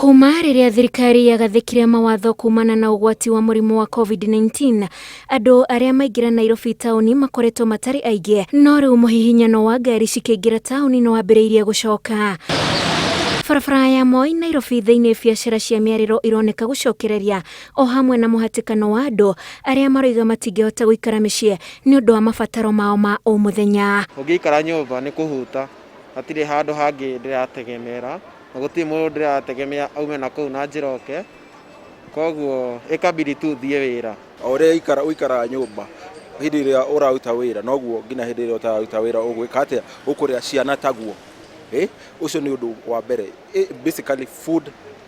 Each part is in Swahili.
Kuma rĩrĩa thirikari yagathĩkire mawatho kumana na ũgwati wa mũrimũ wa COVID-19, andũ arĩa maingĩra Nairobi taũni makoretwo matarĩ aingĩ, no rĩu mũhihinyano wa ngari cikĩingĩra taũni nĩ wambĩrĩirie gũcoka. Barabara ya Moi Nairobi thĩinĩ biacara cia mĩarĩro ironeka gũcokereria, o hamwe na mũhatĩkano wa andũ arĩa maroiga matingĩhota gũikara mĩciĩ nĩ ũndũ wa mabataro mao ma o mũthenya. Ũngĩikara nyũmba nĩ kũhuta, hatirĩ handũ hangĩ ndĩrategemera, na gũtirĩ mũndũ ndĩrategemea aume na kũu na njĩroke, koguo ĩkabidi tu thiĩ wĩra. O ũrĩa ũikaraga nyũmba hĩndĩ ĩrĩa ũraruta wĩra, noguo nginya hĩndĩ ĩrĩa ũtararuta wĩra ũgwĩka atĩa, ũkũrĩa ciana taguo. Ũcio nĩ ũndũ wa mbere, basically food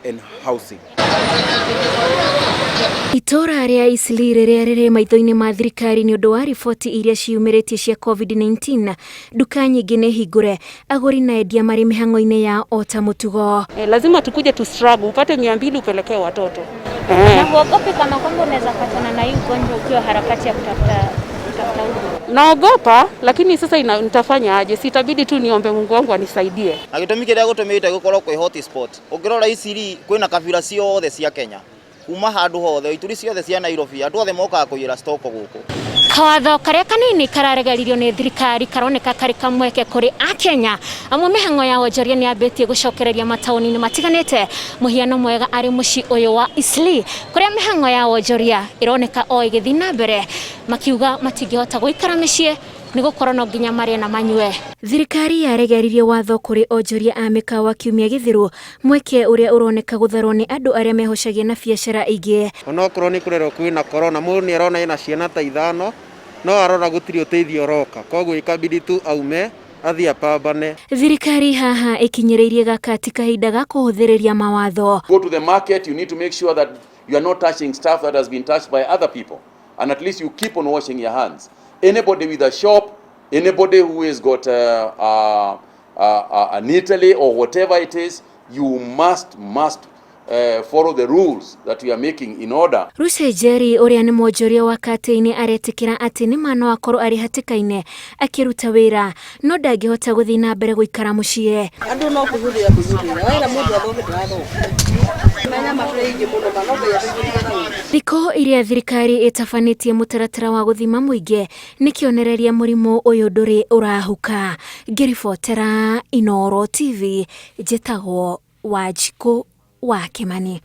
and housing. Itũra rĩa Eastleigh rĩrĩa rĩrĩ maitho-inĩ ma thirikari nĩ ũndũ wa riboti iria ciumĩrĩtie cia COVID-19, duka nyingĩ nĩ hingũre, agũri na endia marĩ mĩhang'o-inĩ ya ota mũtugo. Lazima tukuje tu struggle, upate 200 upelekee watoto. Na huogopi kama kwamba unaweza patana na hii ugonjwa ukiwa harakati ya kutafuta naogopa, lakini sasa nitafanya aje? Sitabidi tu niombe Mungu wangu anisaidie. Na gĩtũmi kĩrĩa gũtũmĩte gũkorwo kwĩ hotspot, ũngĩrora Eastleigh kwĩna kabira ciothe cia Kenya, kuma handũ hothe, ituri ciothe cia Nairobi, andũ othe mokaga kũiyĩra stock gũkũ. Kawatho karĩa kanini kararegaririo nĩ thirikari karoneka karĩ kamweke kũrĩ Akenya, amwe mĩhang'o ya wonjoria nĩ yambĩtie gũcokereria mataũni-inĩ matiganĩte, mũhiano mwega arĩ mũciĩ ũyũ wa Eastleigh, kũrĩa mĩhang'o ya wonjoria ĩroneka o ĩgĩthiĩ na mbere, makiuga matingĩhota gũikara mĩciĩ nĩ gũkorwo no nginya marĩe na manyue. Thirikari yaregaririe watho kũrĩ onjoria a mĩkawa kiumia gĩthiru, mweke ũrĩa ũroneka gũtharwo nĩ andũ arĩa mehocagia na biacara ingĩ. Onokorwo nĩ kũrerwo kwĩna corona, mũndũ nĩ arona ena ciana ta 5, no arora gũtirĩ ũteithio ũroka, koguo ikabidi tu aume athiĩ apambane. Thirikari haha ĩkinyĩrĩirie gakati kahinda ga kũhũthĩrĩria mawatho. Go to the market, you need to make sure that you are not touching stuff that has been touched by other people, and at least you keep on washing your hands. Anybody with a shop, anybody who has got an Italy or whatever it is, you must follow the rules that we are making in order. Ruce Jerry ũrĩa nĩ mwonjoria wa kate-inĩ aretĩkĩra atĩ nĩ ma no akorwo arĩ hatĩka-inĩ akĩruta wĩra, no ndangĩhota gũthiĩ na mbere gũikara mũciĩ. Andũ no kũhũthĩra wĩra mũndũ athomete watho. Thikũ iria thirikari ĩtabanĩtie mũtaratara wa gũthima mũingĩ nĩ kĩonereria mũrimũ ũyũ ndũrĩ ũrahuka. Ngĩribotera Inooro TV, njĩtagwo Wanjikũ wa Kimani.